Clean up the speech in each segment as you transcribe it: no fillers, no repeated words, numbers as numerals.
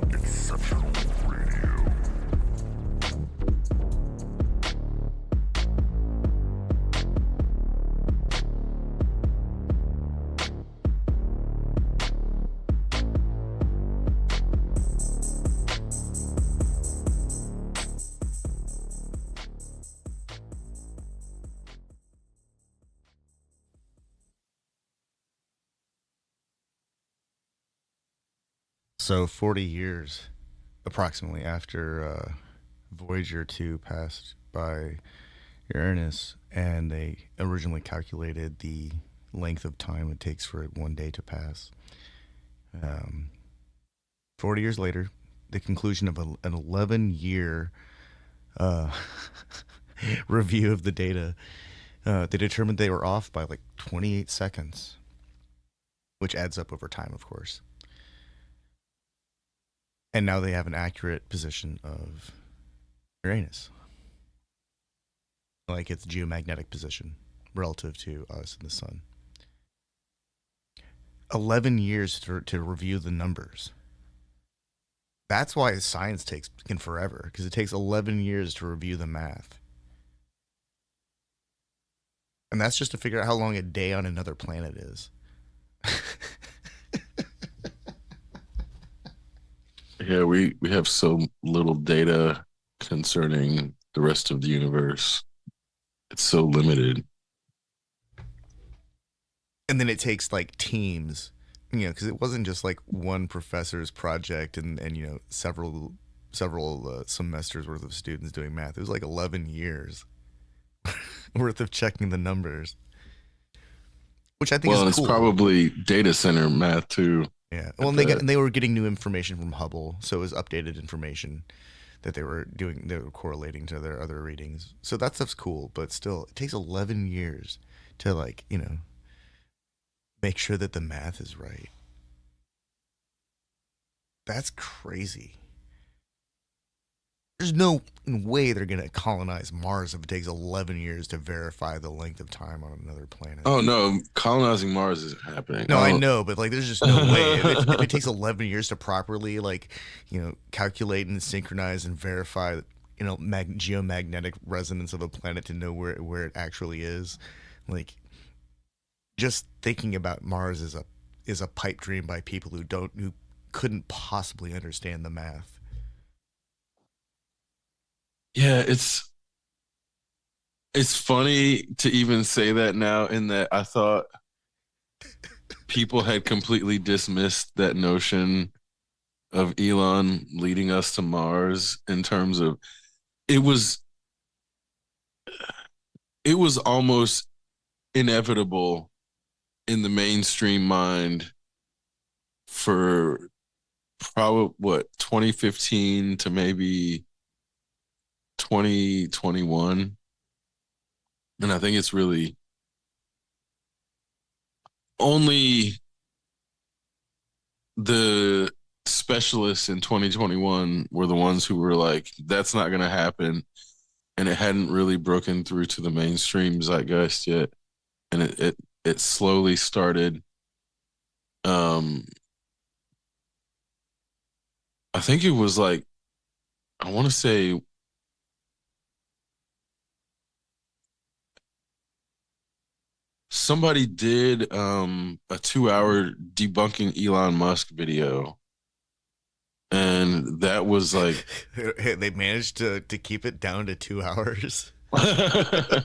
Exceptional Radio. So 40 years approximately after Voyager 2 passed by Uranus, and they originally calculated the length of time it takes for one day to pass. Um, 40 years later, the conclusion of an 11-year uh, review of the data, they determined they were off by like 28 seconds, which adds up over time, of course. And now they have an accurate position of Uranus, like its geomagnetic position relative to us and the sun. 11 years to review the numbers. That's why science takes can forever, because it takes 11 years to review the math. And that's just to figure out how long a day on another planet is. Yeah, we have so little data concerning the rest of the universe. It's so limited. And then it takes like teams, because it wasn't just like one professor's project and several semesters worth of students doing math. It was like 11 years worth of checking the numbers, which I think Well, is and it's cool. probably data center math too. Yeah. at Well, and that. they were getting new information from Hubble, so it was updated information that they were correlating to their other readings. So that stuff's cool, but still, it takes 11 years to make sure that the math is right. That's crazy. There's no way they're going to colonize Mars if it takes 11 years to verify the length of time on another planet. Oh no, colonizing Mars isn't happening. No, I know, but like, there's just no way. If it takes 11 years to properly, calculate and synchronize and verify, geomagnetic resonance of a planet to know where it actually is, like, just thinking about Mars is a pipe dream by people who couldn't possibly understand the math. Yeah, it's funny to even say that now, in that I thought people had completely dismissed that notion of Elon leading us to Mars, in terms of it was it was almost inevitable in the mainstream mind for probably what 2015 to maybe 2021. And I think it's really only the specialists in 2021 were the ones who were like, that's not going to happen. And it hadn't really broken through to the mainstream zeitgeist yet. And it slowly started. Um, I think it was like, I want to say somebody did a 2 hour debunking Elon Musk video. And that was like, They managed to keep it down to 2 hours. but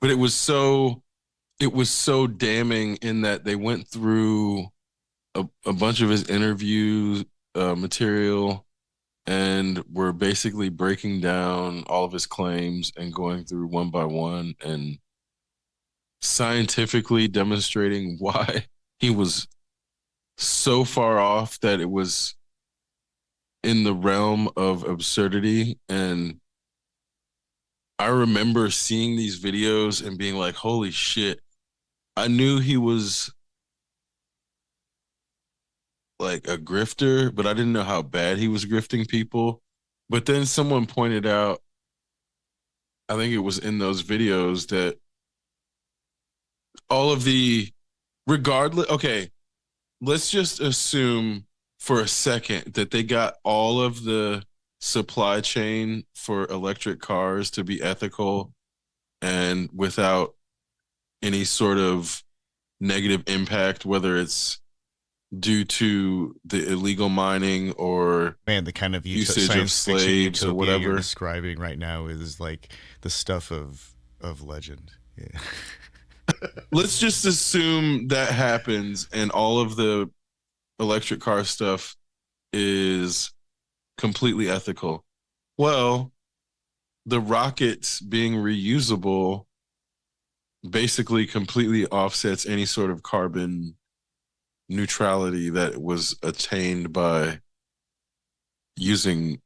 it was so damning, in that they went through a bunch of his interview material, and were basically breaking down all of his claims and going through one by one and scientifically demonstrating why he was so far off that it was in the realm of absurdity. And I remember seeing these videos and being like, holy shit. I knew he was like a grifter, but I didn't know how bad he was grifting people. But then someone pointed out, I think it was in those videos, that all of the, regardless, okay, let's just assume for a second that they got all of the supply chain for electric cars to be ethical and without any sort of negative impact, whether it's due to the illegal mining or Man, the kind of usage of science fiction slaves or utopia you're whatever. describing right now is like the stuff of legend. Yeah. Let's just assume that happens and all of the electric car stuff is completely ethical. Well, the rockets being reusable basically completely offsets any sort of carbon neutrality that was attained by using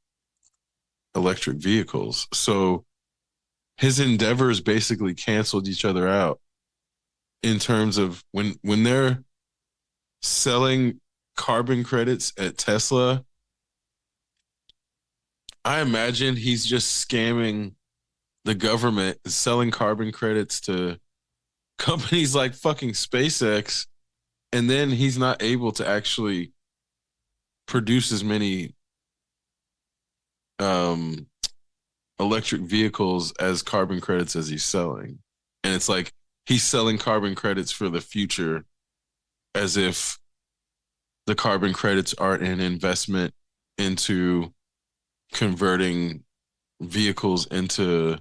electric vehicles. So his endeavors basically canceled each other out, in terms of when they're selling carbon credits at Tesla, I imagine he's just scamming the government, selling carbon credits to companies like fucking SpaceX, and then he's not able to actually produce as many um electric vehicles as carbon credits as he's selling. And it's like he's selling carbon credits for the future as if the carbon credits aren't an investment into converting vehicles into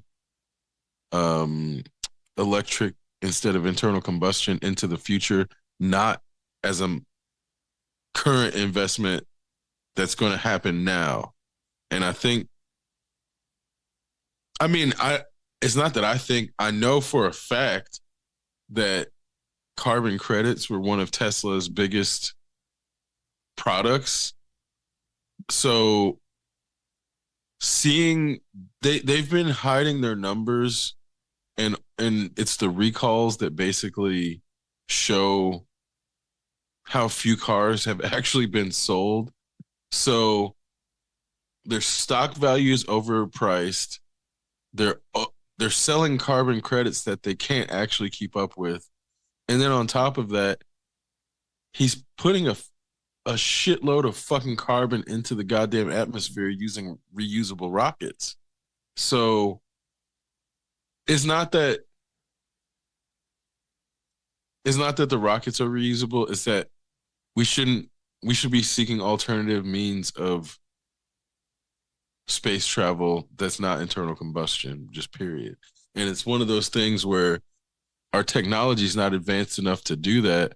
um, electric instead of internal combustion into the future, not as a current investment that's going to happen now. And I think, I mean, it's not that I think, I know for a fact that carbon credits were one of Tesla's biggest products. So seeing they've been hiding their numbers, and it's the recalls that basically show how few cars have actually been sold. So their stock value is overpriced. They're they're selling carbon credits that they can't actually keep up with. And then on top of that, he's putting a shitload of fucking carbon into the goddamn atmosphere using reusable rockets. So it's not that the rockets are reusable, it's that we should be seeking alternative means of space travel that's not internal combustion, just period. And it's one of those things where our technology is not advanced enough to do that.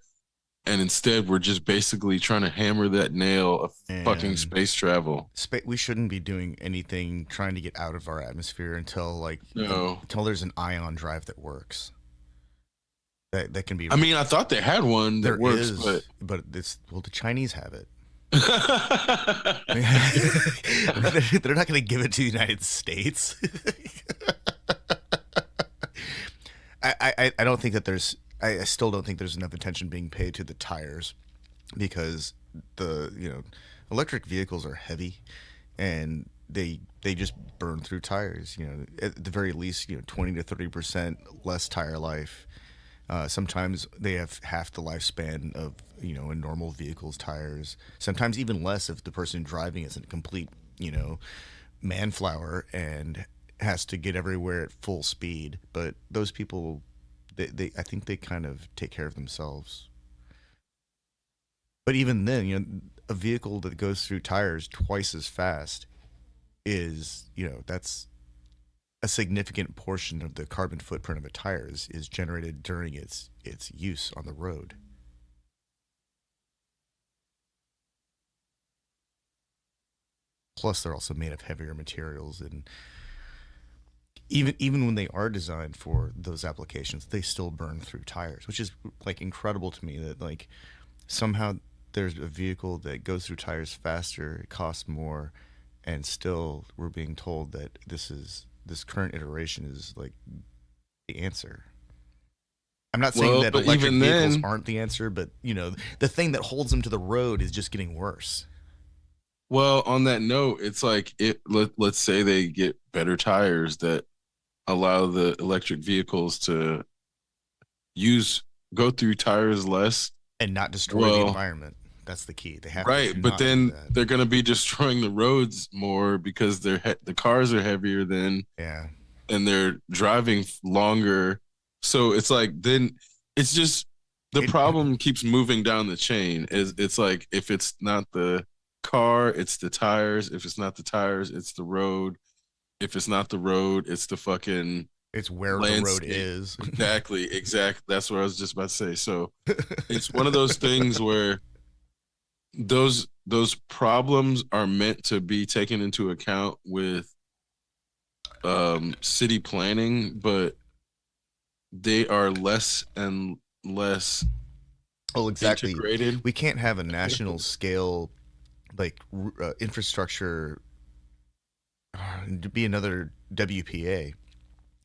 And instead, we're just basically trying to hammer that nail of fucking space travel. We shouldn't be doing anything trying to get out of our atmosphere until until there's an ion drive that works. That can be. I mean, I thought they had one that works, but it's the Chinese have it. They're not going to give it to the United States. I don't think that there's. I still don't think there's enough attention being paid to the tires, because electric vehicles are heavy, and they just burn through tires. At the very least, 20 to 30% less tire life. Sometimes they have half the lifespan of a normal vehicle's tires. Sometimes even less if the person driving isn't a complete manflower and has to get everywhere at full speed. But those people, they I think they kind of take care of themselves. But even then, a vehicle that goes through tires twice as fast is that's a significant portion of the carbon footprint of a tire is generated during its use on the road. Plus, they're also made of heavier materials, and even when they are designed for those applications, they still burn through tires, which is incredible to me that somehow there's a vehicle that goes through tires faster, it costs more, and still we're being told that this current iteration is the answer. I'm not saying that electric vehicles aren't the answer, but the thing that holds them to the road is just getting worse. Well, on that note, it's let's say they get better tires that allow the electric vehicles to go through tires less and not destroy the environment. That's the key. They have right, but then they're going to be destroying the roads more because the cars are heavier than and they're driving longer. So it's then it's just the problem keeps moving down the chain. It's if it's not the car, it's the tires. If it's not the tires, it's the road. If it's not the road, it's the fucking it's where the road is. Exactly. That's what I was just about to say. So it's one of those things where those problems are meant to be taken into account with city planning, but they are less and less integrated. We can't have a national scale infrastructure to be another WPA,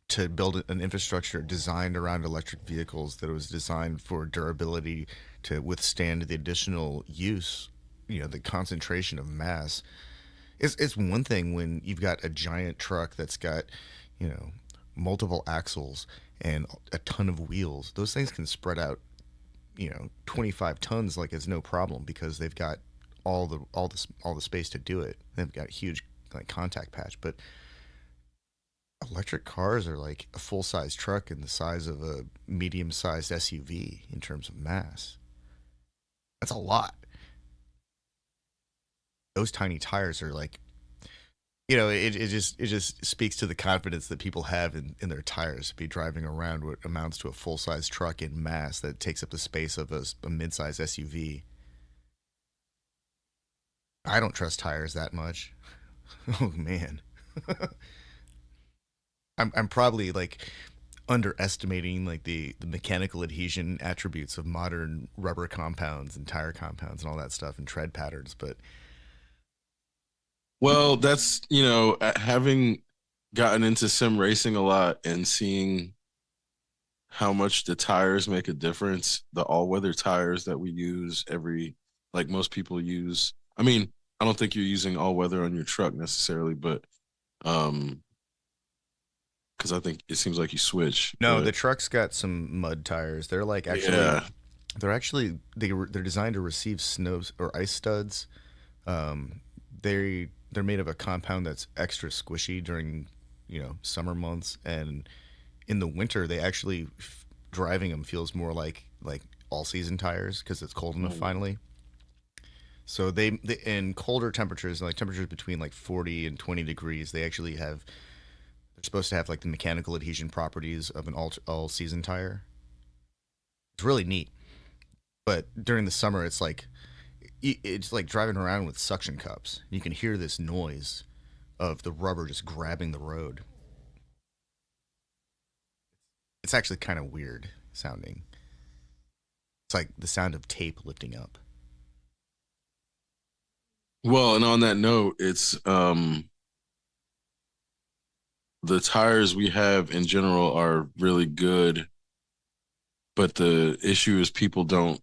to build an infrastructure designed around electric vehicles that was designed for durability to withstand the additional use, the concentration of mass. It's one thing when you've got a giant truck that's got, you know, multiple axles and a ton of wheels. Those things can spread out, 25 tons like it's no problem because they've got all the space to do it. They've got huge like contact patch, but electric cars are like a full size truck in the size of a medium sized SUV in terms of mass. That's a lot. Those tiny tires are like, it just speaks to the confidence that people have in their tires to be driving around what amounts to a full size truck in mass that takes up the space of a mid sized SUV. I don't trust tires that much. Oh man. I'm probably like underestimating like the mechanical adhesion attributes of modern rubber compounds and tire compounds and all that stuff and tread patterns, but Well, that's, having gotten into sim racing a lot and seeing how much the tires make a difference, the all-weather tires that we use like most people use. I mean, I don't think you're using all-weather on your truck necessarily, but because I think it seems like you switch. no, But the truck's got some mud tires. They're like yeah, they're designed to receive snow or ice studs. Um, they're made of a compound that's extra squishy during summer months, and in the winter they actually driving them feels more like all season tires because it's cold enough finally. So they in colder temperatures, like temperatures between like 40 and 20 degrees, they're supposed to have like the mechanical adhesion properties of an all season tire. It's really neat. But during the summer, it's like driving around with suction cups. You can hear this noise of the rubber just grabbing the road. It's actually kind of weird sounding. It's like the sound of tape lifting up. well, and on that note, it's the tires we have in general are really good, but the issue is people don't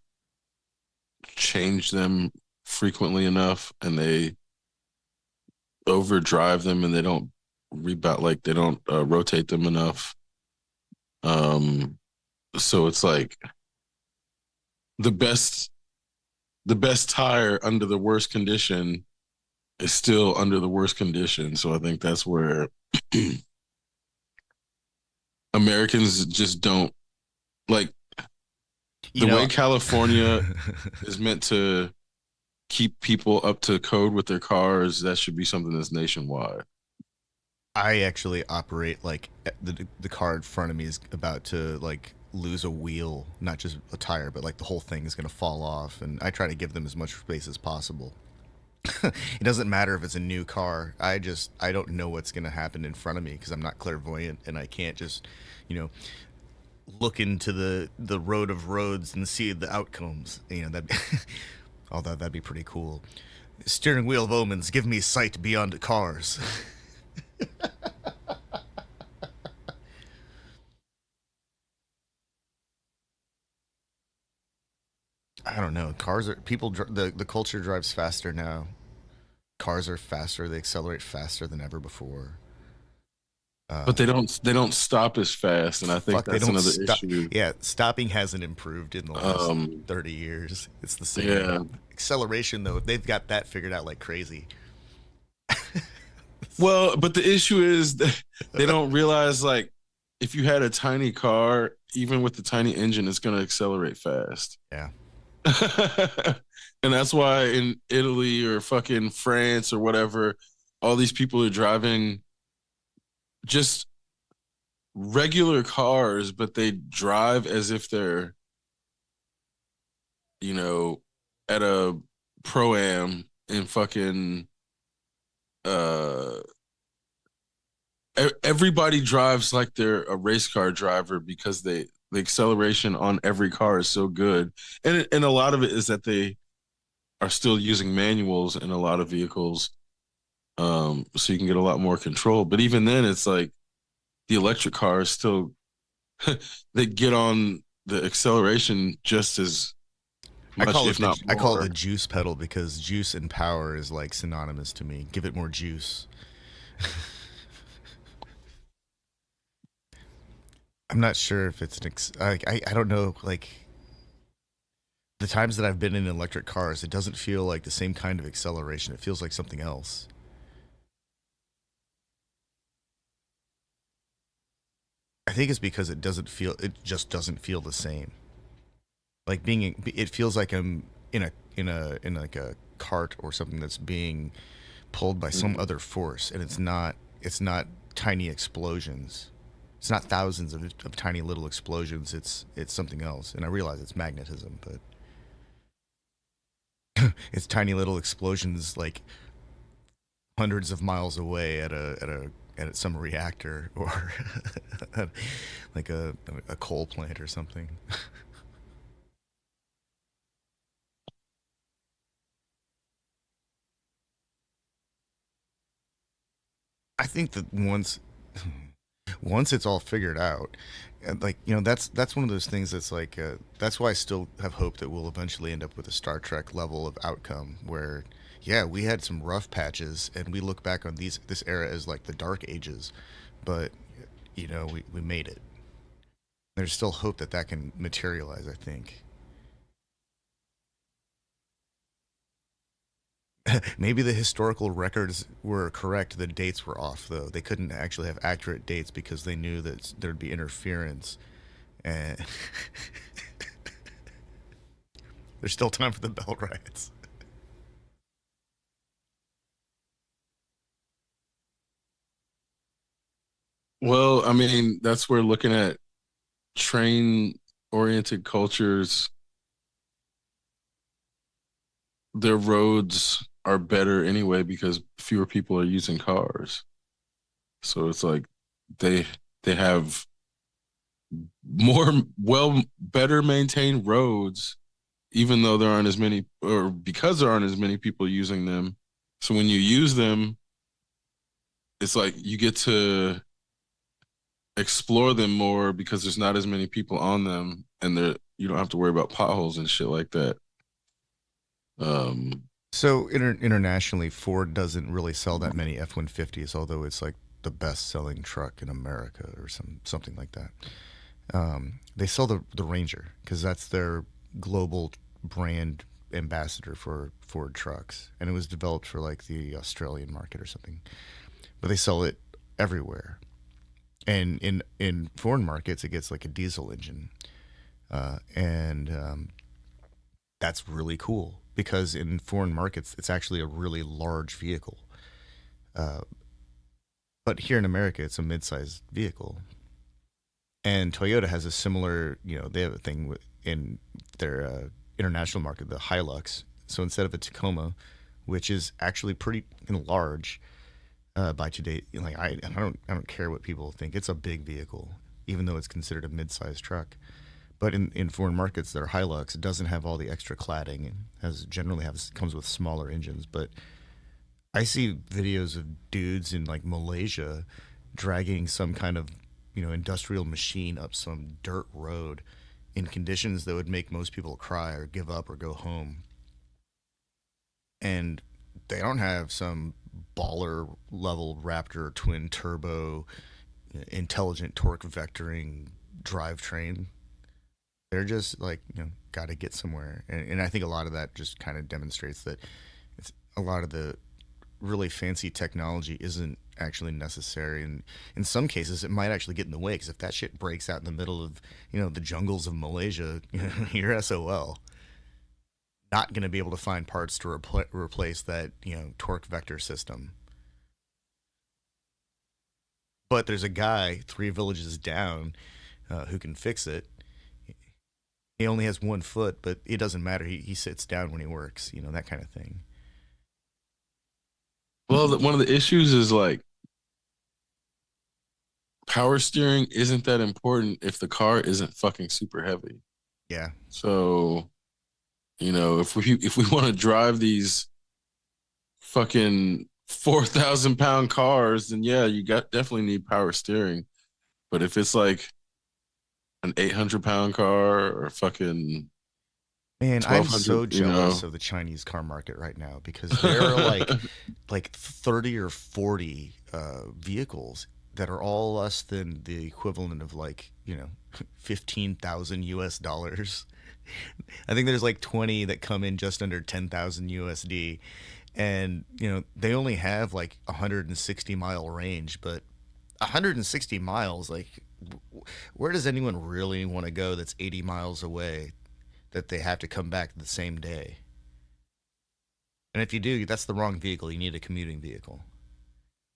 change them frequently enough, and they overdrive them, and they don't rebound, like they don't rotate them enough. Um, so it's like the best the best tire under the worst condition is still under the worst condition. So I think that's where Americans just don't like You the know, way California is meant to keep people up to code with their cars. That should be something that's nationwide. I actually operate like the car in front of me is about to like lose a wheel, not just a tire, but like the whole thing is going to fall off, and I try to give them as much space as possible. It doesn't matter if it's a new car. I don't know what's going to happen in front of me because I'm not clairvoyant and I can't just, you know, look into the road of roads and see the outcomes. That although that'd be pretty cool. Steering wheel of omens, give me sight beyond cars. I don't know. Cars are people. The culture drives faster now. Cars are faster. They accelerate faster than ever before. But Uh, they don't stop as fast, and I think Fuck, they that's don't another stop. issue. Yeah, stopping hasn't improved in the last Um, 30 years. It's the same. yeah. Acceleration, though, they've got that figured out like crazy. Well, but the issue is that they don't realize like if you had a tiny car, even with the tiny engine, it's going to accelerate fast. Yeah. And that's why in Italy or fucking France or whatever, all these people are driving just regular cars, but they drive as if they're, you know, at a pro am in fucking uh everybody drives like they're a race car driver because the acceleration on every car is so good. And a lot of it is that they are still using manuals in a lot of vehicles, so you can get a lot more control. But even then, it's like the electric cars still they get on the acceleration just as much, if not I call it the more. juice pedal because juice and power is like synonymous to me. Give it more juice. I'm not sure if it's I don't know, like the times that I've been in electric cars, it doesn't feel like the same kind of acceleration. It feels like something else. I think it's because it just doesn't feel the same. Like it feels like I'm in like a cart or something that's being pulled by some Mhm. other force, and it's not tiny explosions. It's not thousands of tiny little explosions. It's something else, and I realize it's magnetism, but it's tiny little explosions like hundreds of miles away at some reactor or like a coal plant or something. I think that once it's all figured out, and like that's one of those things that's like that's why I still have hope that we'll eventually end up with a Star Trek level of outcome where yeah, we had some rough patches and we look back on this era as like the dark ages, but we made it. There's still hope that that can materialize, I think. Maybe the historical records were correct, the dates were off though. They couldn't actually have accurate dates because they knew that there'd be interference, and there's still time for the Bell riots. Well, I mean, that's where looking at train oriented cultures, their roads are better anyway because fewer people are using cars. So it's like they they have more better maintained roads, even though there aren't as many, or because there aren't as many people using them. So when you use them, it's like you get to explore them more because there's not as many people on them, and you don't have to worry about potholes and shit like that. Um, So internationally, Ford doesn't really sell that many F-150s, although it's like the best-selling truck in America or something like that. They sell the Ranger because that's their global brand ambassador for Ford trucks, and it was developed for like the Australian market or something. But they sell it everywhere, and in foreign markets, it gets like a diesel engine, and that's really cool because in foreign markets, it's actually a really large vehicle. Uh, but here in America, it's a mid-sized vehicle, and Toyota has a similar, they have a thing in their international market, the Hilux. So instead of a Tacoma, which is actually pretty large by today, like I don't care what people think. It's a big vehicle, even though it's considered a mid-sized truck. But in foreign markets, their Hilux doesn't have all the extra cladding and comes with smaller engines. But I see videos of dudes in like Malaysia dragging some kind of industrial machine up some dirt road in conditions that would make most people cry or give up or go home. And they don't have some baller level Raptor twin turbo intelligent torque vectoring drivetrain. They're just like got to get somewhere, and I think a lot of that just kind of demonstrates that it's a lot of the really fancy technology isn't actually necessary, and in some cases it might actually get in the way because if that shit breaks out in the middle of the jungles of Malaysia, you're SOL. Not going to be able to find parts to replace that torque vector system. But there's a guy 3 villages down who can fix it. He only has 1 foot, but it doesn't matter. He sits down when he works, that kind of thing. well, one of the issues is like power steering isn't that important if the car isn't fucking super heavy. Yeah. So, if we want to drive these fucking 4,000 pound cars, then yeah, you got definitely need power steering. But if it's like an 800 pound car or fucking Man, I'm so 1200, you jealous know. of the Chinese car market right now because there are like 30 or 40 vehicles that are all less than the equivalent of like, 15,000 US dollars. I think there's like 20 that come in just under 10,000 USD, and they only have like 160-mile range, but 160 miles, like, where does anyone really want to go that's 80 miles away that they have to come back the same day? And if you do, that's the wrong vehicle. You need a commuting vehicle.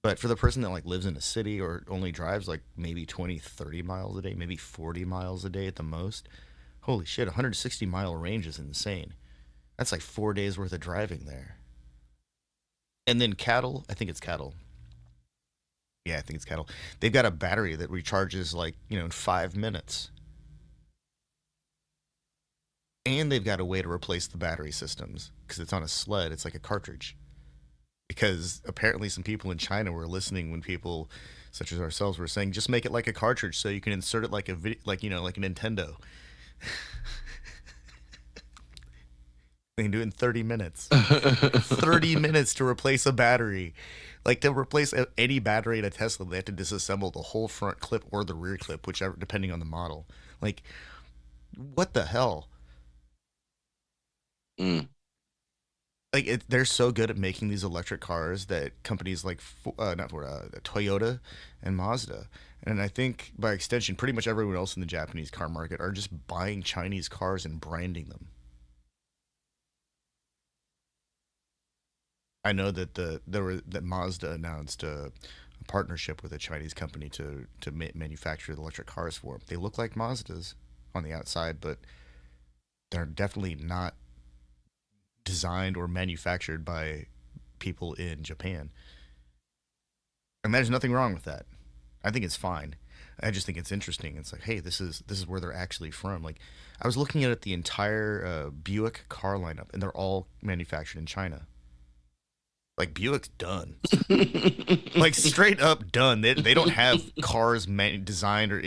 But for the person that like lives in a city or only drives like maybe 20, 30 miles a day, maybe 40 miles a day at the most, holy shit, 160-mile range is insane. That's like 4 days worth of driving there. And then cattle, I think it's cattle. Yeah, I think it's cattle. They've got a battery that recharges like, in 5 minutes. And they've got a way to replace the battery systems because it's on a sled. It's like a cartridge. Because apparently some people in China were listening when people such as ourselves were saying, just make it like a cartridge so you can insert it like like a Nintendo. They can do it in 30 minutes. 30 minutes to replace a battery. Like to replace any battery in a Tesla, they have to disassemble the whole front clip or the rear clip, whichever, depending on the model. Like, what the hell? Mm. Like, they're so good at making these electric cars that companies like not Ford, Toyota and Mazda, and I think by extension, pretty much everyone else in the Japanese car market are just buying Chinese cars and branding them. I know that that Mazda announced a partnership with a Chinese company to manufacture the electric cars for them. They look like Mazdas on the outside, but they're definitely not designed or manufactured by people in Japan. And there's nothing wrong with that. I think it's fine. I just think it's interesting. It's like, hey, this is where they're actually from. Like, I was looking at the entire Buick car lineup, and they're all manufactured in China. Like Buick's done, like straight up done. They don't have cars designed or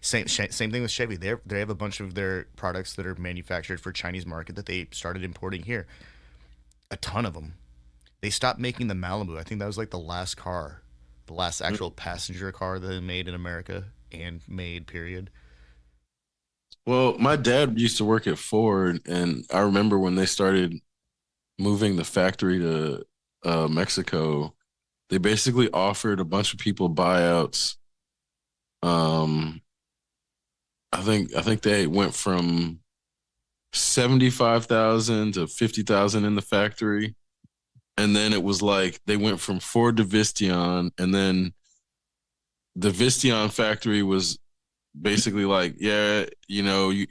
same thing with Chevy. They have a bunch of their products that are manufactured for Chinese market that they started importing here. A ton of them. They stopped making the Malibu. I think that was like the last car, the last actual passenger car that they made in America and made period. Well, my dad used to work at Ford, and I remember when they started moving the factory to Mexico, they basically offered a bunch of people buyouts. Um, I think they went from 75,000 to 50,000 in the factory, and then it was like they went from Ford to Visteon, and then the Visteon factory was basically like, yeah, you're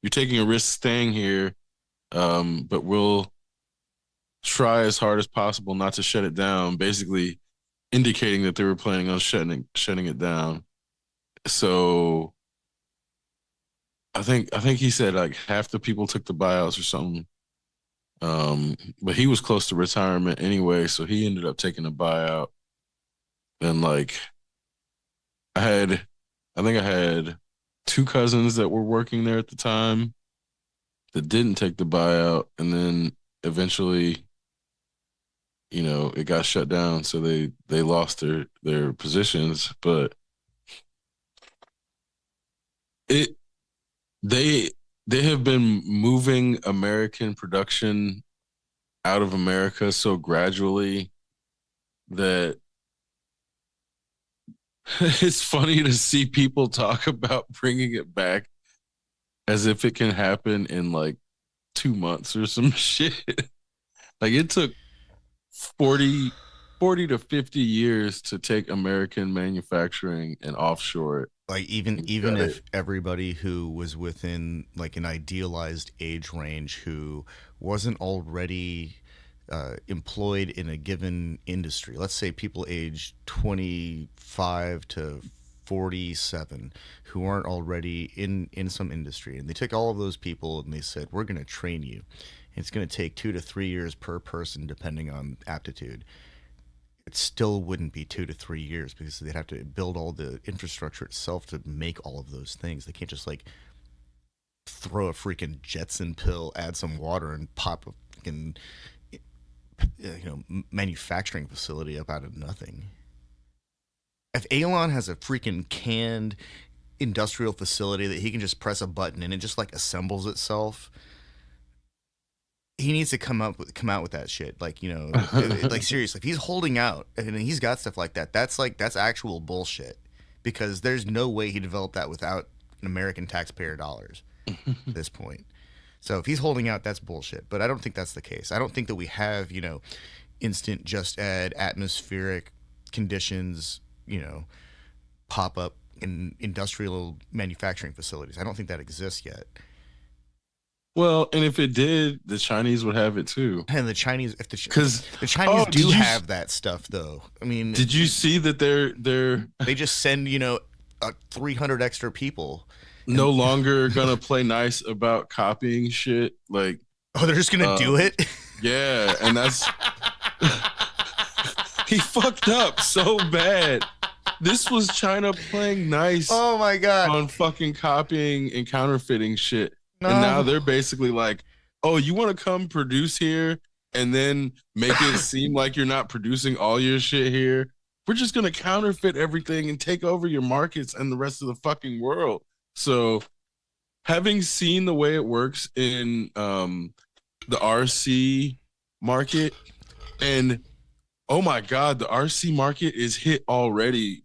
taking a risk staying here, but we'll try as hard as possible not to shut it down. Basically, indicating that they were planning on shutting it down. So I think he said like half the people took the buyouts or something. But he was close to retirement anyway, so he ended up taking a buyout. And like I had, I think I had two cousins that were working there at the time that didn't take the buyout, and then eventually, it got shut down, so they lost their positions. But it they they have been moving American production out of America so gradually that it's funny to see people talk about bringing it back as if it can happen in like 2 months or some shit. Like it took 40, 40 to 50 years to take American manufacturing and offshore it. Like even And even got if it. everybody who was within like an idealized age range who wasn't already employed in a given industry, let's say people age 25 to 47 who aren't already in some industry, and they took all of those people and they said, we're going to train you. It's going to take 2 to 3 years per person depending on aptitude. It still wouldn't be 2 to 3 years because they'd have to build all the infrastructure itself to make all of those things. They can't just like throw a freaking Jetson pill, add some water, and pop a freaking manufacturing facility up out of nothing. If Elon has a freaking canned industrial facility that he can just press a button and it just like assembles itself, he needs to come out with that shit. Like, like seriously, if he's holding out and he's got stuff like that, that's actual bullshit. Because there's no way he developed that without American taxpayer dollars at this point. So if he's holding out, that's bullshit. But I don't think that's the case. I don't think that we have, instant just add atmospheric conditions, pop up in industrial manufacturing facilities. I don't think that exists yet. Well, and if it did, the Chinese would have it too. And the Chinese, because the Chinese do have that stuff, though. I mean, did you see that they just send 300 extra people? No longer gonna play nice about copying shit. Like, oh, they're just gonna do it. Yeah, and that's he fucked up so bad. This was China playing nice. Oh my god, on fucking copying and counterfeiting shit. No. And now they're basically like, oh, you want to come produce here and then make it seem like you're not producing all your shit here? We're just going to counterfeit everything and take over your markets and the rest of the fucking world. So having seen the way it works in the RC market, and oh my God, the RC market is hit already.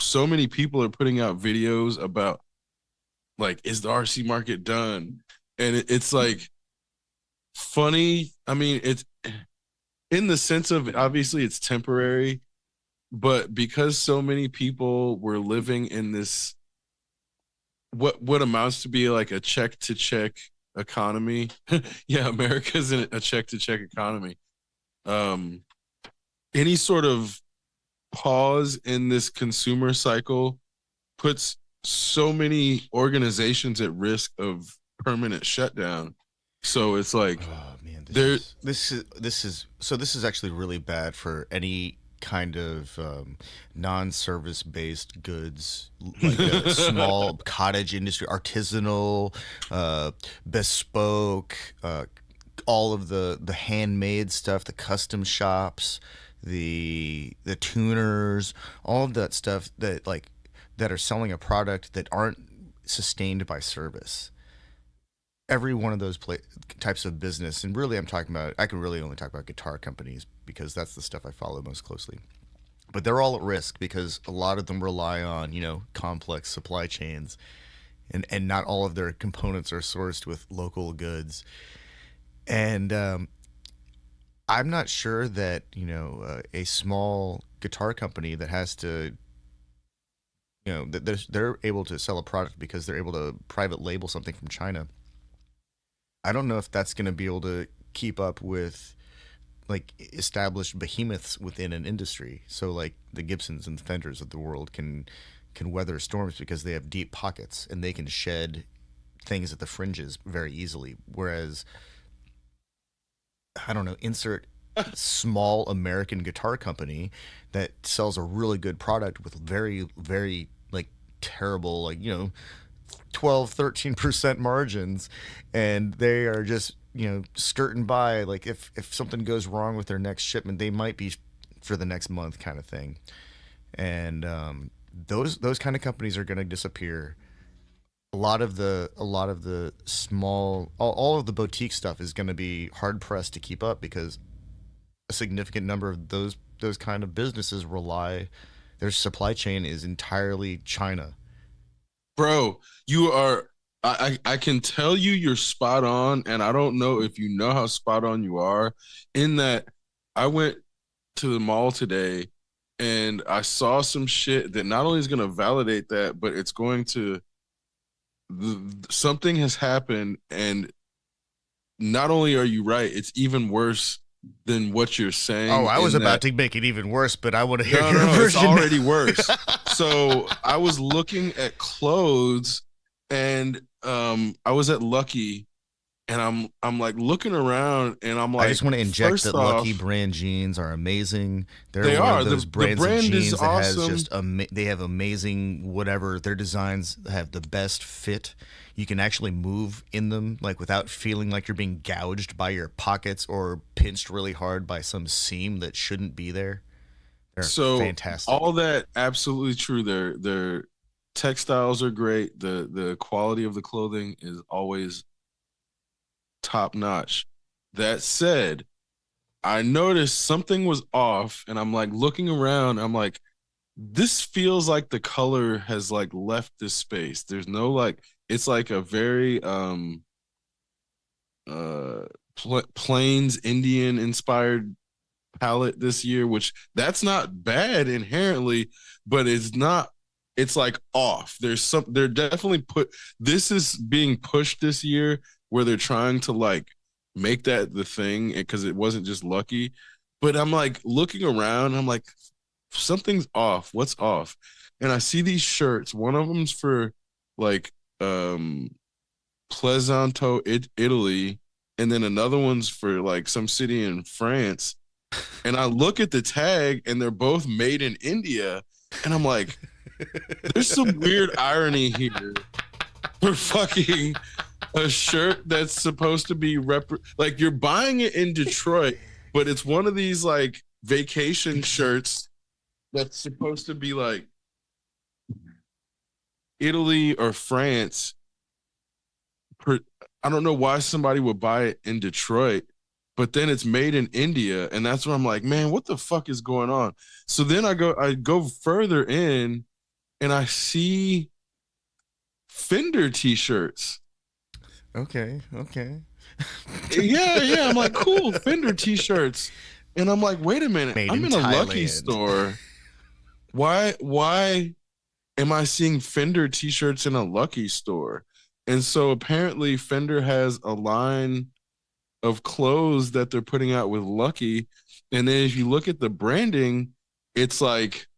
So many people are putting out videos about, like, is the RC market done? And it's like funny. I mean, it's in the sense of obviously it's temporary, but because so many people were living in this, what amounts to be like a check to check economy. Yeah, America's in a check to check economy. Any sort of pause in this consumer cycle puts so many organizations at risk of permanent shutdown. So it's like, oh man, this is actually really bad for any kind of non-service based goods, like a small cottage industry, artisanal, bespoke, all of the handmade stuff, the custom shops, the tuners, all of that stuff that are selling a product that aren't sustained by service. Every one of those types of business, and really I can really only talk about guitar companies because that's the stuff I follow most closely. But they're all at risk because a lot of them rely on, complex supply chains, and not all of their components are sourced with local goods. And I'm not sure that, a small guitar company that has to, that they're able to sell a product because they're able to private label something from China. I don't know if that's going to be able to keep up with like established behemoths within an industry. So like the Gibsons and the Fenders of the world can weather storms because they have deep pockets and they can shed things at the fringes very easily. Whereas, I don't know, insert small American guitar company that sells a really good product with very, very like terrible, like, 12-13% margins, and they are just skirting by. Like if something goes wrong with their next shipment, they might be for the next month kind of thing. And those kind of companies are going to disappear. A lot of the small, all of the boutique stuff is going to be hard pressed to keep up because a significant number of those kind of businesses their supply chain is entirely China. Bro, you are, I can tell you're spot on, and I don't know if you know how spot on you are, in that I went to the mall today and I saw some shit that not only is going to validate that, but it's going to, something has happened, and not only are you right, it's even worse than what you're saying. Oh, I was about to make it even worse, but I want to hear your version. It's already worse. So I was looking at clothes, and I was at Lucky, and I'm like looking around, and I'm I just like, want to inject first that Lucky off, brand jeans are amazing. They're they one of are those the brands of brand is jeans that has awesome. just they have amazing whatever. Their designs have the best fit. You can actually move in them like without feeling like you're being gouged by your pockets or pinched really hard by some seam that shouldn't be there. They're So all fantastic. that absolutely true. Their textiles are great. The quality of the clothing is always top notch. That said, I noticed something was off, and I'm like looking around. I'm like, this feels like the color has like left this space. There's no like, it's like a very uh plains Indian inspired palette this year, which that's not bad inherently, but it's not, it's like off. They're definitely this is being pushed this year where they're trying to like make that the thing because it wasn't just lucky. But I'm like looking around, I'm like, something's off. What's off? And I see these shirts. One of them's for like um Pleasanto, Italy, and then another one's for like some city in France. And I look at the tag and they're both made in India. And I'm like, there's some weird irony here for fucking a shirt that's supposed to be like you're buying it in Detroit, but it's one of these like vacation shirts that's supposed to be like Italy or France. I don't know why somebody would buy it in Detroit, but then it's made in India, and that's where I'm like, man, what the fuck is going on? So then I go further in, and I see Fender t-shirts. Okay, okay. Yeah, yeah. I'm like, cool, Fender t-shirts. And I'm like, wait a minute, Made I'm in in a Lucky Thailand. store. Why am I seeing Fender t-shirts in a Lucky store? And so apparently Fender has a line of clothes that they're putting out with Lucky. And then if you look at the branding, it's like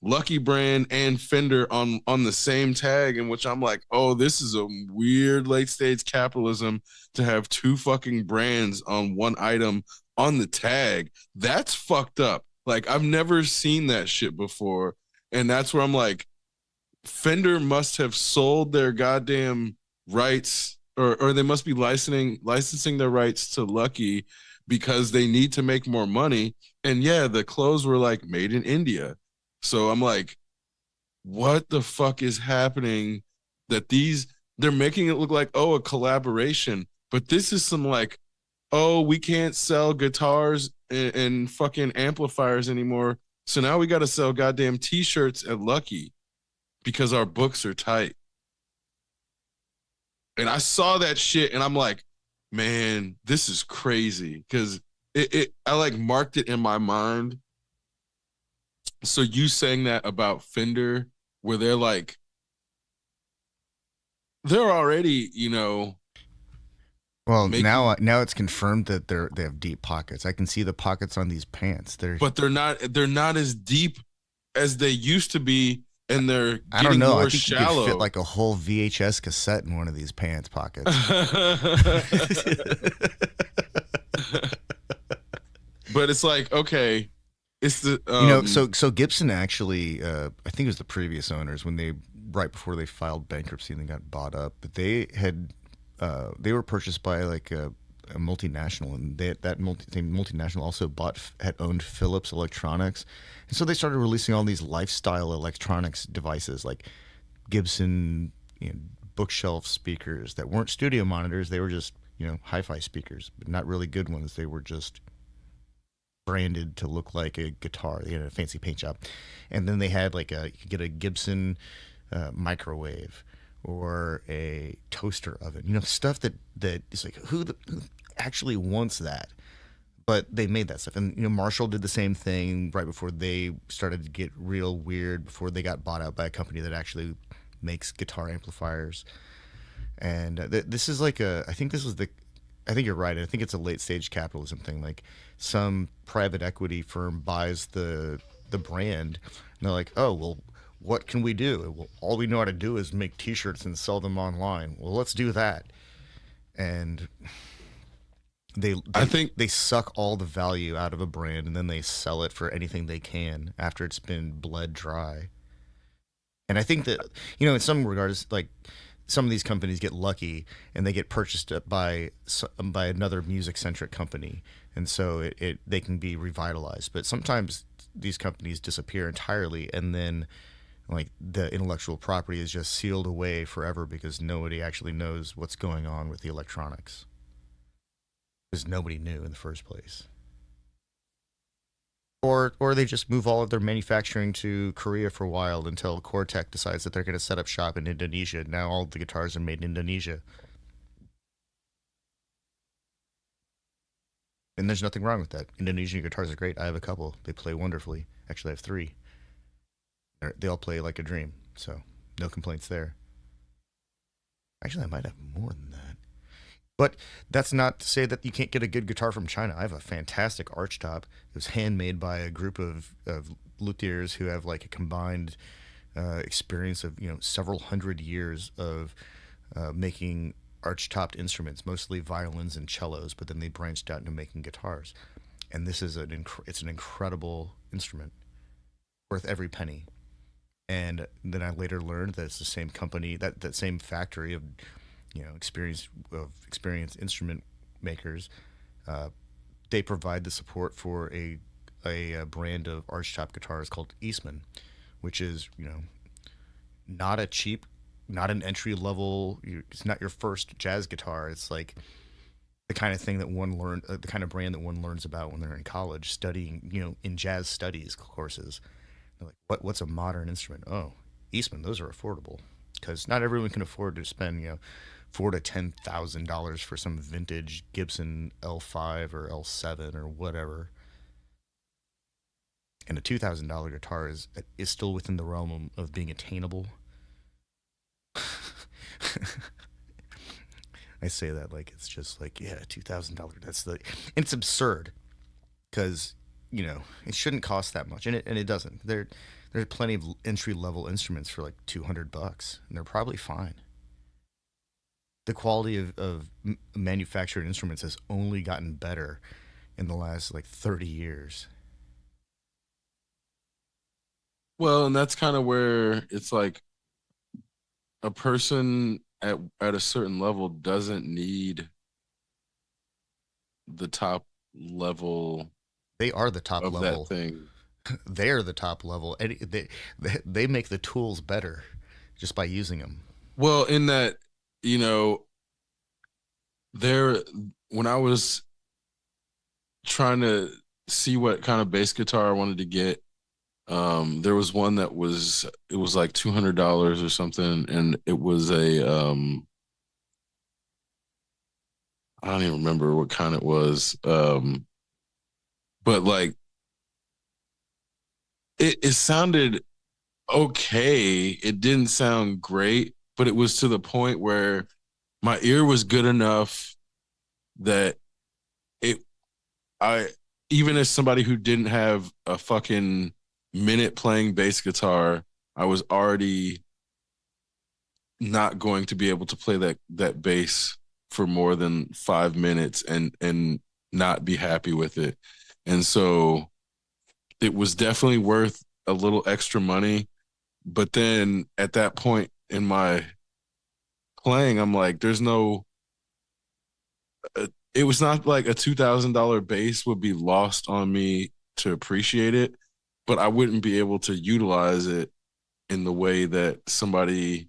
Lucky brand and Fender on the same tag, in which I'm like, oh, this is a weird late stage capitalism to have two fucking brands on one item on the tag. That's fucked up. Like I've never seen that shit before. And that's where I'm like, Fender must have sold their goddamn rights, or they must be licensing their rights to Lucky because they need to make more money. And yeah, the clothes were like made in India. So I'm like, what the fuck is happening? That they're making it look like, oh, a collaboration, but this is some like, oh, we can't sell guitars and fucking amplifiers anymore. So now we got to sell goddamn t-shirts at Lucky because our books are tight. And I saw that shit and I'm like, man, this is crazy. Cause I like marked it in my mind. So you saying that about Fender, where they're like, they're already, Well, making, now it's confirmed that they have deep pockets. I can see the pockets on these pants. but they're not as deep as they used to be, and they're I don't getting know. I more think you could fit shallow. like a whole VHS cassette in one of these pants pockets. But it's like, okay, it's the So Gibson actually, I think it was the previous owners when they right before they filed bankruptcy and they got bought up, but they were purchased by like a multinational, and that multinational also had owned Philips Electronics, and so they started releasing all these lifestyle electronics devices like Gibson, bookshelf speakers that weren't studio monitors. They were just hi-fi speakers, but not really good ones. They were just branded to look like a guitar. They had a fancy paint job, and then they had like you could get a Gibson microwave or a toaster oven. Stuff that is like who actually wants that? But they made that stuff, and Marshall did the same thing right before they started to get real weird. Before they got bought out by a company that actually makes guitar amplifiers. And this is like I think this was I think you're right. I think it's a late stage capitalism thing. Like some private equity firm buys the brand, and they're like, oh well, what can we do? Well, all we know how to do is make T-shirts and sell them online. Well, let's do that. and they I they think they suck all the value out of a brand, and then they sell it for anything they can after it's been bled dry. And I think that, in some regards, like, some of these companies get lucky and they get purchased up by another music centric company, and so they can be revitalized. But sometimes these companies disappear entirely, and then like the intellectual property is just sealed away forever because nobody actually knows what's going on with the electronics because nobody knew in the first place. Or they just move all of their manufacturing to Korea for a while until Cortec decides that they're going to set up shop in Indonesia. Now all the guitars are made in Indonesia. And there's nothing wrong with that. Indonesian guitars are great. I have a couple. They play wonderfully. Actually, I have three. They all play like a dream. So no complaints there. Actually, I might have more than that. But that's not to say that you can't get a good guitar from China. I have a fantastic archtop. It was handmade by a group of luthiers who have like a combined experience of several hundred years of making arch-topped instruments, mostly violins and cellos. But then they branched out into making guitars. And this is it's an incredible instrument, worth every penny. And then I later learned that it's the same company, that same factory of experienced instrument makers. Uh, they provide the support for a brand of archtop guitars called Eastman, which is not a cheap, not an entry level. It's not your first jazz guitar. It's like the kind of thing that one learned, the kind of brand that one learns about when they're in college, studying in jazz studies courses. They're like, what's a modern instrument? Oh, Eastman. Those are affordable because not everyone can afford to spend $4,000 to $10,000 for some vintage Gibson L5 or L7 or whatever. And a $2,000 guitar is still within the realm of being attainable. I say that like it's just like, yeah, $2,000. It's absurd because it shouldn't cost that much, and it doesn't. There's plenty of entry level instruments for like $200, and they're probably fine. The quality of manufactured instruments has only gotten better in the last like 30 years. well, and that's kind of where it's like a person at a certain level doesn't need the top level They are the top of that level. thing. They are the top level. And they make the tools better just by using them. Well, in that, you know, there when I was trying to see what kind of bass guitar I wanted to get, there was one that it was like $200 or something, and it was I don't even remember what kind it was. But like it sounded okay. It didn't sound great, but it was to the point where my ear was good enough that it I even as somebody who didn't have a fucking minute playing bass guitar, I was already not going to be able to play that bass for more than 5 minutes and not be happy with it. And so it was definitely worth a little extra money. But then at that point in my playing, I'm like, it was not like a $2,000 bass would be lost on me to appreciate it, but I wouldn't be able to utilize it in the way that somebody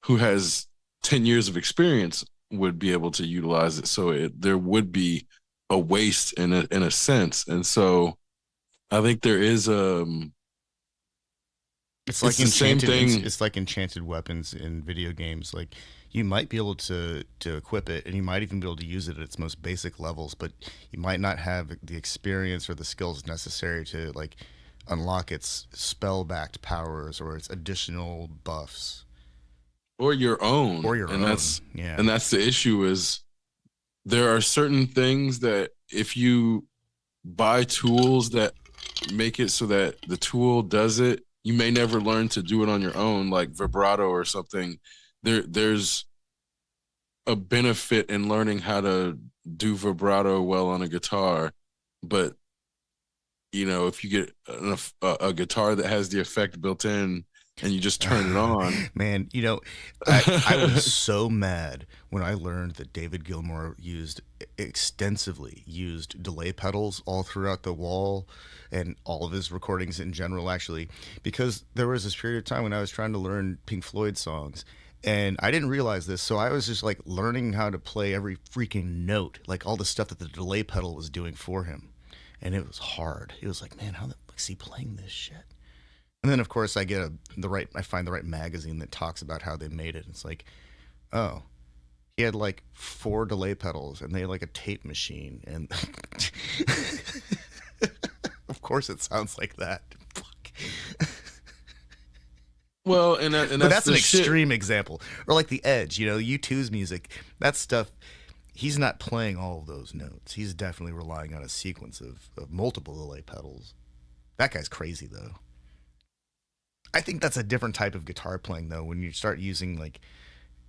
who has 10 years of experience would be able to utilize it. So there would be a waste in a sense. And so I think there is it's the same thing. It's like enchanted weapons in video games. Like you might be able to equip it, and you might even be able to use it at its most basic levels, but you might not have the experience or the skills necessary to like unlock its spell-backed powers or its additional buffs Or your own. or your And own. Yeah, that's the issue is there are certain things that if you buy tools that make it so that the tool does it, you may never learn to do it on your own, like vibrato or something. There's a benefit in learning how to do vibrato well on a guitar, but if you get a guitar that has the effect built in and you just turn it on. Man, I was so mad when I learned that David Gilmour extensively used delay pedals all throughout the wall and all of his recordings in general, actually, because there was this period of time when I was trying to learn Pink Floyd songs. And I didn't realize this, so I was just like learning how to play every freaking note, like all the stuff that the delay pedal was doing for him. And it was hard. It was like, man, how the fuck's he playing this shit? And then of course I find the right magazine that talks about how they made it. It's like, oh, he had like 4 delay pedals and they had like a tape machine, and of course it sounds like that. Fuck. Well, and But that's that's an the shit. extreme example. Or like the Edge, U2's music, that stuff. He's not playing all of those notes. He's definitely relying on a sequence of multiple delay pedals. That guy's crazy though. I think that's a different type of guitar playing though, when you start using like,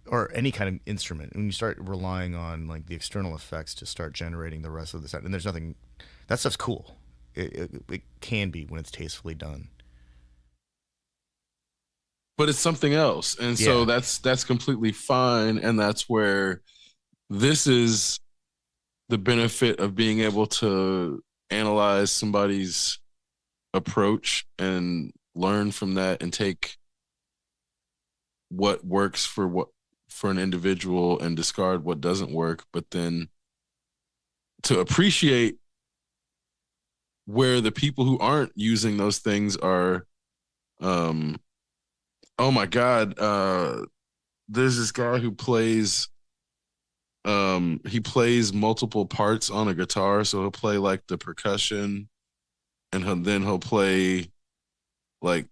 or any kind of instrument, when you start relying on like the external effects to start generating the rest of the sound. And there's nothing, that stuff's cool. It can be when it's tastefully done. But it's something else, and so Yeah. that's completely fine, and that's where this is the benefit of being able to analyze somebody's approach and learn from that and take what works for an individual and discard what doesn't work, but then to appreciate where the people who aren't using those things are. Oh my god, there's this guy who plays he plays multiple parts on a guitar, so he'll play like the percussion, and then he'll play like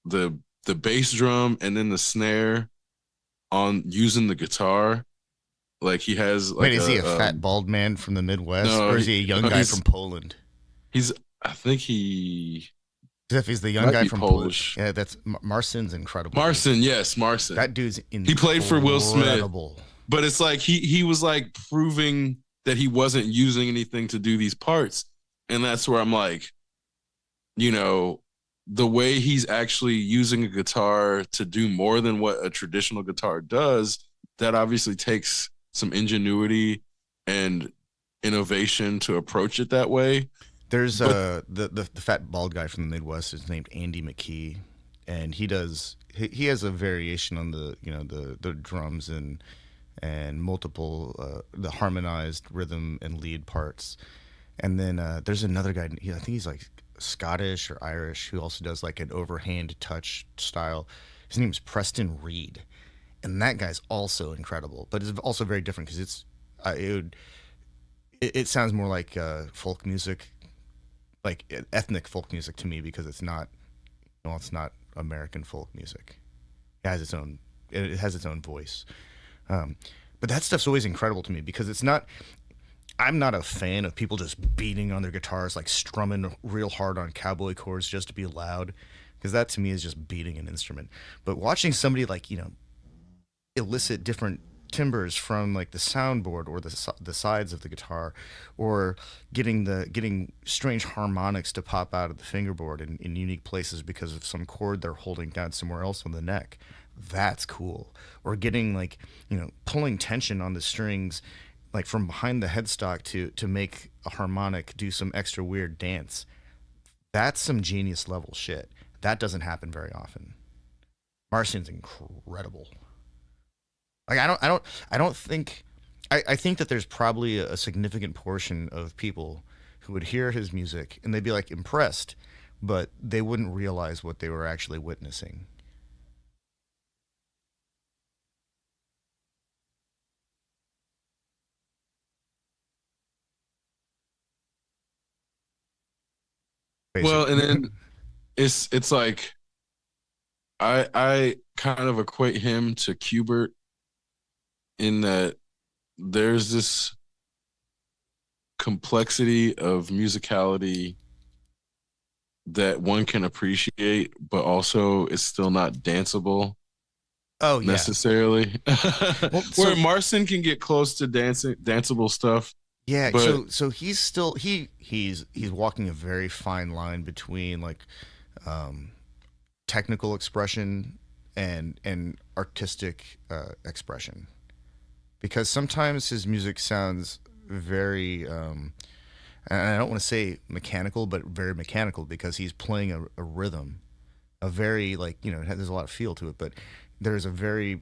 the bass drum and then the snare on using the guitar. Like he has like Wait, is he a fat bald man from the Midwest, no, or is he a young no, guy from Poland? he's I think he If he's the young might guy be from Poland, Polish. yeah, that's Marcin's incredible. Marcin, yes, Marcin. That dude's He played for Will Smith. incredible. But it's like he was like proving that he wasn't using anything to do these parts. And that's where I'm like, the way he's actually using a guitar to do more than what a traditional guitar does, that obviously takes some ingenuity and innovation to approach it that way. There's But the fat bald guy from the Midwest is named Andy McKee, and he has a variation on the drums and multiple the harmonized rhythm and lead parts. And then there's another guy. I think he's like Scottish or Irish, who also does like an overhand touch style. His name is Preston Reed, and that guy's also incredible. But it's also very different because it sounds more like folk music, like ethnic folk music to me, because it's not American folk music. It has its own voice. But that stuff's always incredible to me because I'm not a fan of people just beating on their guitars, like strumming real hard on cowboy chords just to be loud, because that to me is just beating an instrument. But watching somebody like, elicit different timbers from like the soundboard or the sides of the guitar, or getting strange harmonics to pop out of the fingerboard in unique places because of some chord they're holding down somewhere else on the neck. That's cool. Or getting like, pulling tension on the strings like from behind the headstock to make a harmonic do some extra weird dance. That's some genius level shit. That doesn't happen very often. Marcian's incredible. Like I don't think I think that there's probably a significant portion of people who would hear his music and they'd be like impressed, but they wouldn't realize what they were actually witnessing. well, and Basically. then it's like I kind of equate him to Qbert in that there's this complexity of musicality that one can appreciate, but also it's still not danceable. Oh yeah. necessarily. Well, Where so Marcin can get close to danceable stuff, yeah, but so he's still he's walking a very fine line between like um technical expression and artistic expression, because sometimes his music sounds very and I don't want to say mechanical, but very mechanical because he's playing a rhythm, a very like there's a lot of feel to it, but there's a very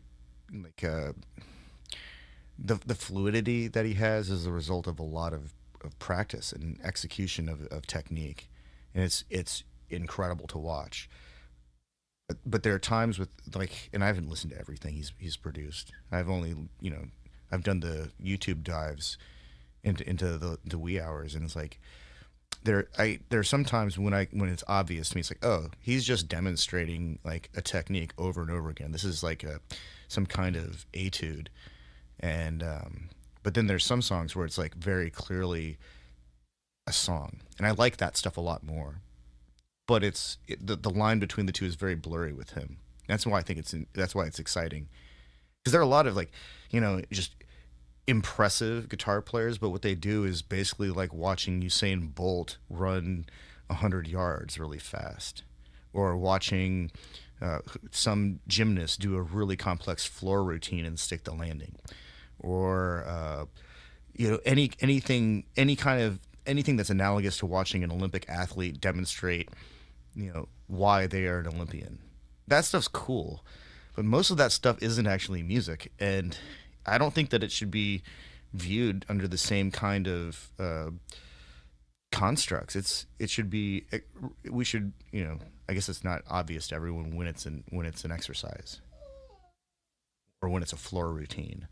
like the fluidity that he has is a result of a lot of practice and execution of technique, and it's incredible to watch. But there are times with like, and I haven't listened to everything he's produced. I've only I've done the YouTube dives into the wee hours, and it's like there are some times when it's obvious to me, it's like, oh, he's just demonstrating like a technique over and over again. This is like a some kind of etude, and but then there's some songs where it's like very clearly a song, and I like that stuff a lot more. But the line between the two is very blurry with him. That's why I think that's why it's exciting, because there are a lot of like just impressive guitar players, but what they do is basically like watching Usain Bolt run 100 yards really fast, or watching some gymnast do a really complex floor routine and stick the landing, or anything that's analogous to watching an Olympic athlete demonstrate why they are an Olympian. That stuff's cool, but most of that stuff isn't actually music, and I don't think that it should be viewed under the same kind of constructs. It should be we should I guess it's not obvious to everyone when it's an exercise, or when it's a floor routine,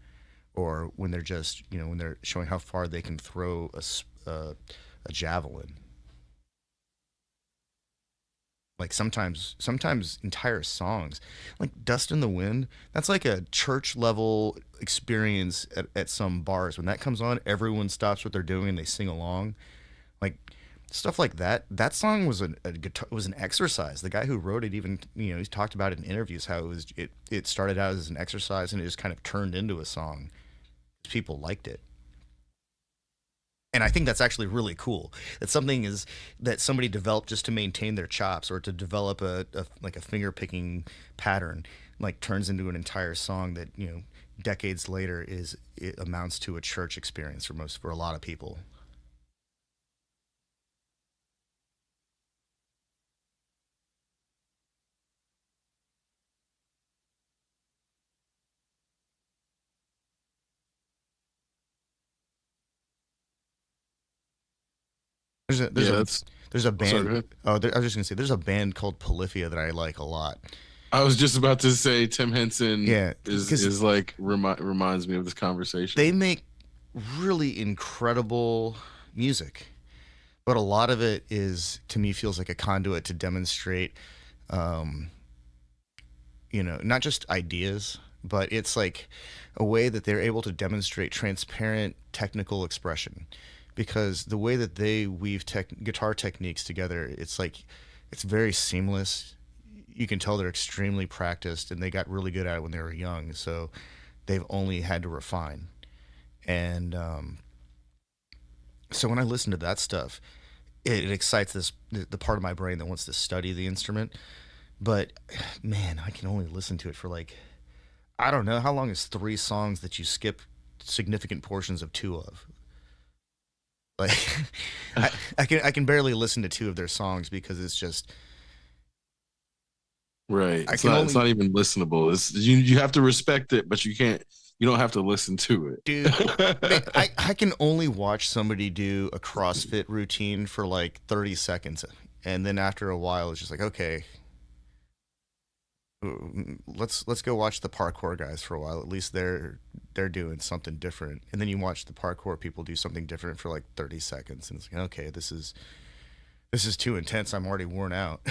or when they're just when they're showing how far they can throw a javelin. Like sometimes entire songs, like Dust in the Wind, that's like a church level experience at some bars. When that comes on, everyone stops what they're doing and they sing along. Like stuff like that. That song was a guitar, was an exercise. The guy who wrote it even he's talked about it in interviews how it started out as an exercise and it just kind of turned into a song. People liked it. And I think that's actually really cool. That something is that somebody developed just to maintain their chops, or to develop a like a finger picking pattern, like turns into an entire song that decades later it amounts to a church experience for a lot of people. There's a there's yeah, a that's. there's a Oh, sorry, go band. ahead. I was just gonna say there's a band called Polyphia that I like a lot. I was just about to say Tim Henson Yeah, because is like reminds me of this they conversation. make really incredible music, but a lot of it is to me feels like a conduit to demonstrate um, not just ideas, but it's like a way that they're able to demonstrate transparent technical expression. Because the way that they weave guitar techniques together, it's like it's very seamless. You can tell they're extremely practiced, and they got really good at it when they were young. So they've only had to refine. And so when I listen to that stuff, it excites the part of my brain that wants to study the instrument. But man, I can only listen to it for like, I don't know, how long is three songs that you skip significant portions of two of? Like, I can barely listen to two of their songs because it's just Right. I It's can not. It's only not even listenable. It's you have to respect it, but you can't. You don't have to listen to dude. it. I can only watch somebody do a CrossFit routine for like 30 seconds, and then after a while, it's just like, okay, let's go watch the parkour guys for a while. At least they're doing something different. And then you watch the parkour people do something different for like 30 seconds, and it's like, okay, this is too intense. I'm already worn out.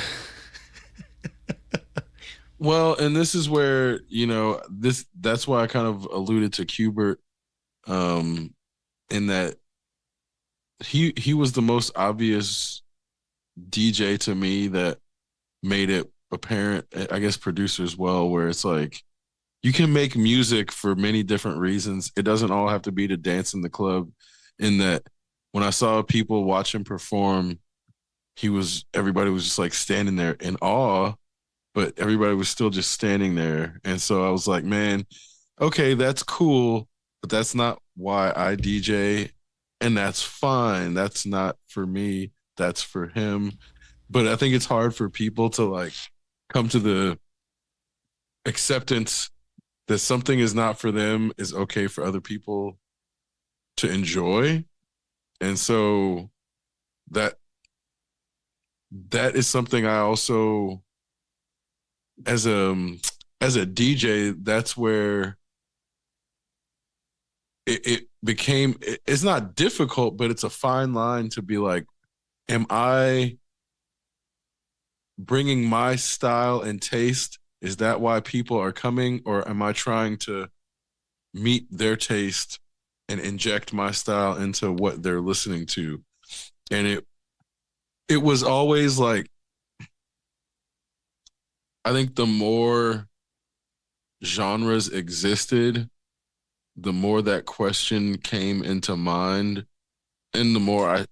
Well, and this is where this. That's why I kind of alluded to Kubert, um, in that he was the most obvious DJ to me that made it apparent. I guess producer as well, where it's like you can make music for many different reasons. It doesn't all have to be to dance in the club. In that, when I saw people watch him perform, everybody was just like standing there in awe, but everybody was still just standing there. And so I was like, man, okay, that's cool, but that's not why I DJ. And that's fine. That's not for me. That's for him. But I think it's hard for people to like come to the acceptance that something is not for them is okay for other people to enjoy. And so that that is something I also as a DJ, that's where it became it's not difficult, but it's a fine line to be like, am I bringing my style and taste? Is that why people are coming, or am I trying to meet their taste and inject my style into what they're listening to? And it was always like, I think the more genres existed, the more that question came into mind, and the more I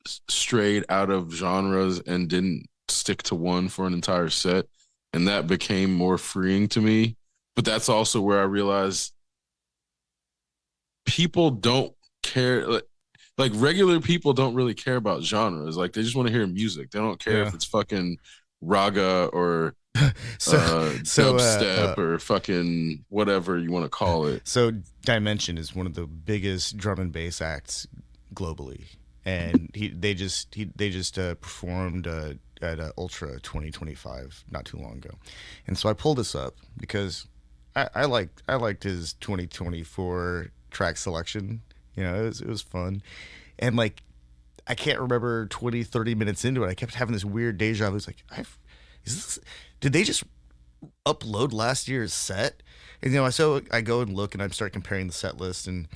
strayed out of genres and didn't stick to one for an entire set. And that became more freeing to me. But that's also where I realized people don't care. Like regular people don't really care about genres. Like they just want to hear music. They don't care if it's fucking raga or dubstep or fucking whatever you want to call it. So Dimension is one of the biggest drum and bass acts globally, and they just performed at Ultra 2025 not too long ago, and so I pulled this up because I liked his 2024 track selection. You know, it was fun, and like I can't remember 20-30 minutes into it, I kept having this weird deja vu. It's like did they just upload last year's set? And you know, so I go and look and I start comparing the set list, and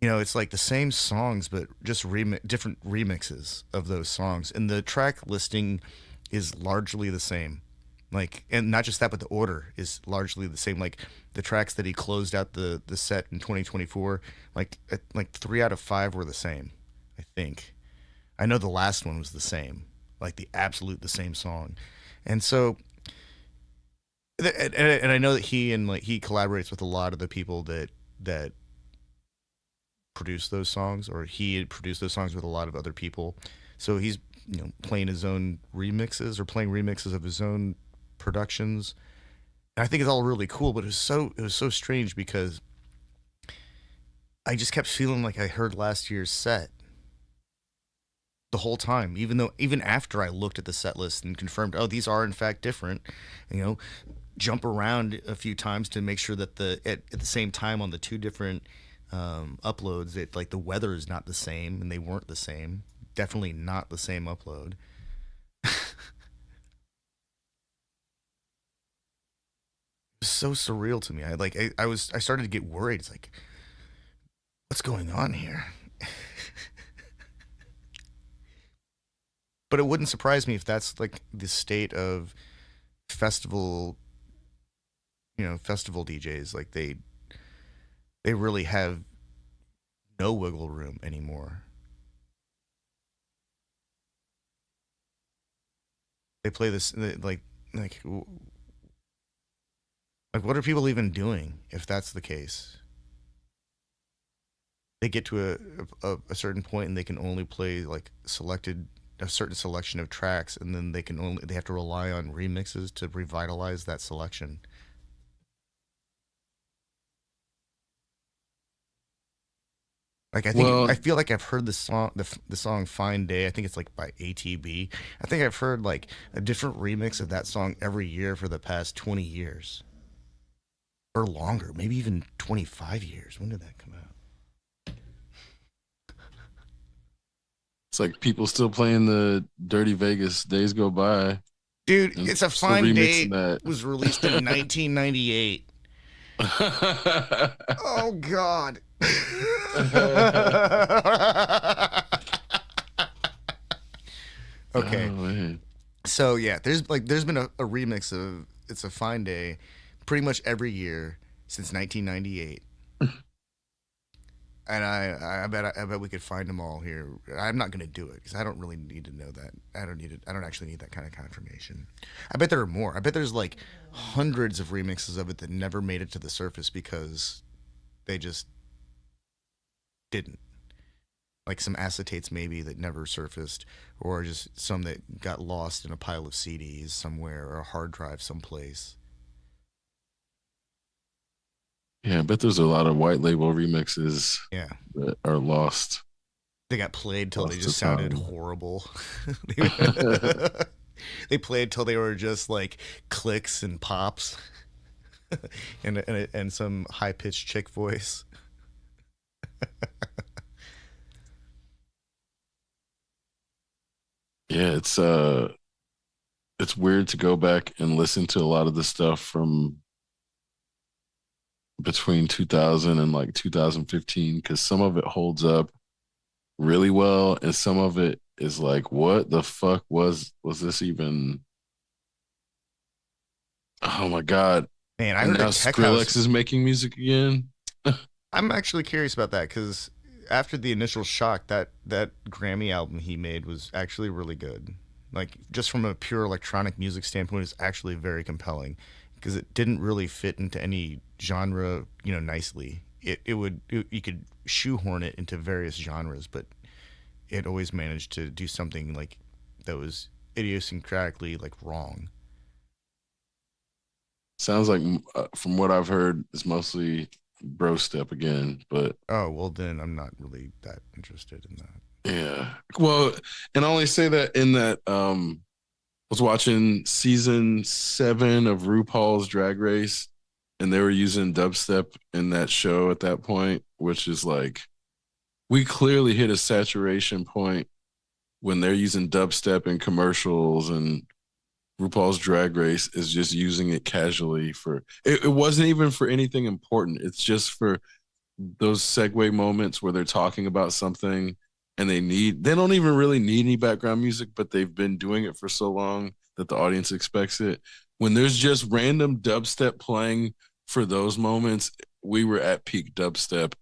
you know, it's like the same songs but just different remixes of those songs, and the track listing is largely the same. Like, and not just that, but the order is largely the same. Like the tracks that he closed out the set in 2024, like 3 out of 5 were the same, I think. I know the last one was the same, like the same song. And so and I know that he collaborates with a lot of the people that produce those songs, or he had produced those songs with a lot of other people. So he's, you know, playing his own remixes or playing remixes of his own productions. And I think it's all really cool, but it was so strange because I just kept feeling like I heard last year's set the whole time, even after I looked at the set list and confirmed, oh, these are in fact different. You know, jump around a few times to make sure that at the same time on the two different uploads, it like the weather is not the same, and they weren't the same. Definitely not the same upload. It was so surreal to me. I started to get worried. It's like, what's going on here? But it wouldn't surprise me if that's like the state of festival, you know, festival DJs. Like they really have no wiggle room anymore. They play this like what are people even doing if that's the case? They get to a certain point and they can only play like a certain selection of tracks, and then they have to rely on remixes to revitalize that selection. Like I feel like I've heard the song "Fine Day." I think it's like by ATB. I think I've heard like a different remix of that song every year for the past 20 years or longer, maybe even 25 years. When did that come out? It's like people still playing the Dirty Vegas Days Go By. Dude, It's a Fine Day was released in 1998. Oh God. Okay. Oh, so yeah, there's been a remix of "It's a Fine Day" pretty much every year since 1998. And I bet we could find them all here. I'm not gonna do it because I don't really need to know that. I don't need it. I don't actually need that kind of confirmation. I bet there are more. I bet there's like hundreds of remixes of it that never made it to the surface because they just didn't. Like some acetates maybe that never surfaced, or just some that got lost in a pile of CDs somewhere or a hard drive someplace. Yeah, I bet there's a lot of white label remixes Yeah, that are lost. they got played till they Lost just to sounded time. horrible. They played till they were just like clicks and pops, and some high pitched chick voice. Yeah, it's weird to go back and listen to a lot of the stuff from between 2000 and like 2015 because some of it holds up really well and some of it is like what the fuck was this even. Oh my god. Man, I And heard a now tech house. Skrillex is making music again. I'm actually curious about that because after the initial shock, that Grammy album he made was actually really good. Like just from a pure electronic music standpoint, it's actually very compelling because it didn't really fit into any genre, nicely. You could shoehorn it into various genres, but it always managed to do something like that was idiosyncratically like wrong. Sounds like from what I've heard it's mostly bro step again, but Oh well, then I'm not really that interested in that. yeah. Well, and I only say that in that I was watching season 7 of RuPaul's Drag Race, and they were using dubstep in that show at that point, which is like we clearly hit a saturation point when they're using dubstep in commercials, and RuPaul's Drag Race is just using it casually for it wasn't even for anything important. It's just for those segue moments where they're talking about something and they don't even really need any background music, but they've been doing it for so long that the audience expects it. When there's just random dubstep playing for those moments, we were at peak dubstep.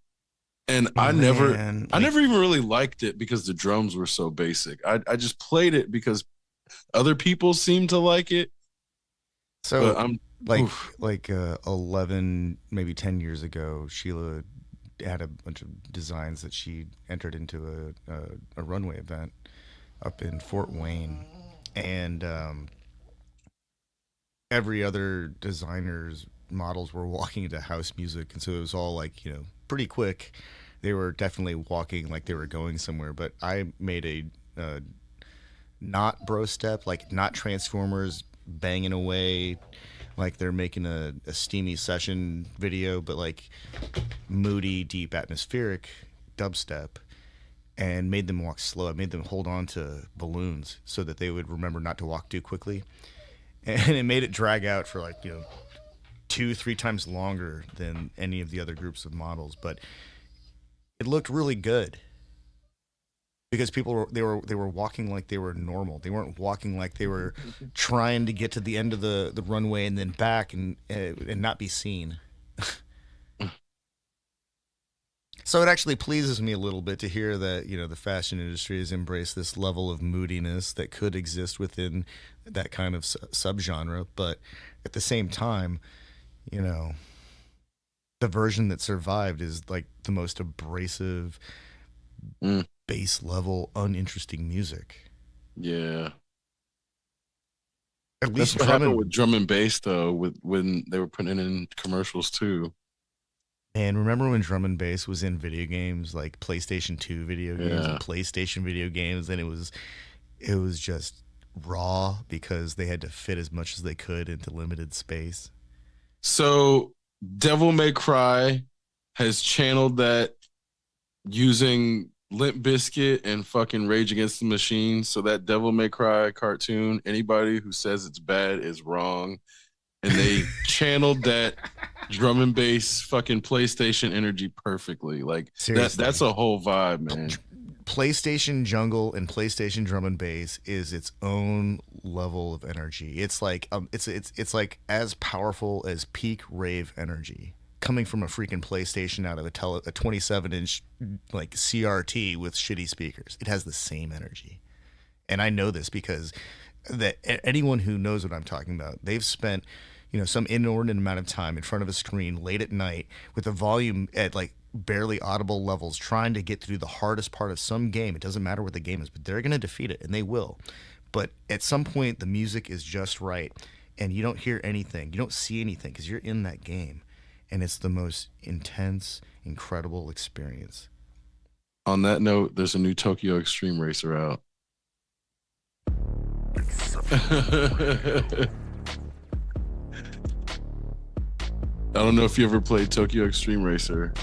And Man, I like never even really liked it because the drums were so basic. I just played it because other people seemed to like it, but so I'm like oof. 11 maybe 10 years ago, Sheila had a bunch of designs that she entered into a runway event up in Fort Wayne, and every other designer's models were walking into house music, and so it was all like pretty quick. They were definitely walking like they were going somewhere, but I made a not bro step, like not Transformers banging away like they're making a steamy session video, but like moody, deep, atmospheric dubstep, and made them walk slow. I made them hold on to balloons so that they would remember not to walk too quickly. And it made it drag out for like, 2, 3 times longer than any of the other groups of models. But it looked really good because they were walking like they were normal. They weren't walking like they were trying to get to the end of the runway and then back and not be seen. So it actually pleases me a little bit to hear that the fashion industry has embraced this level of moodiness that could exist within that kind of subgenre, but at the same time, you know, the version that survived is like the most abrasive, Mm, base level, uninteresting music. yeah. At That's least what drum happened and with drum and bass though, with when they were putting it in commercials too. and remember when drum and bass was in video games like PlayStation 2 video games Yeah. and PlayStation video games, and it was just raw because they had to fit as much as they could into limited space. So Devil May Cry has channeled that using Limp Bizkit and fucking Rage Against the Machine. So that Devil May Cry cartoon, anybody who says it's bad is wrong. And they channeled that drum and bass fucking PlayStation energy perfectly. Like that's Seriously. a whole vibe, man. PlayStation Jungle and PlayStation Drum and Bass is its own level of energy. It's like it's like as powerful as peak rave energy coming from a freaking PlayStation out of a 27-inch like CRT with shitty speakers. It has the same energy, and I know this because anyone who knows what I'm talking about, they've spent some inordinate amount of time in front of a screen late at night with the volume at like barely audible levels trying to get through the hardest part of some game. It doesn't matter what the game is, but they're going to defeat it, and they will. But at some point, the music is just right, and you don't hear anything. You don't see anything because you're in that game, and it's the most intense, incredible experience. On that note, there's a new Tokyo Extreme Racer out. I don't know if you ever played Tokyo Extreme Racer.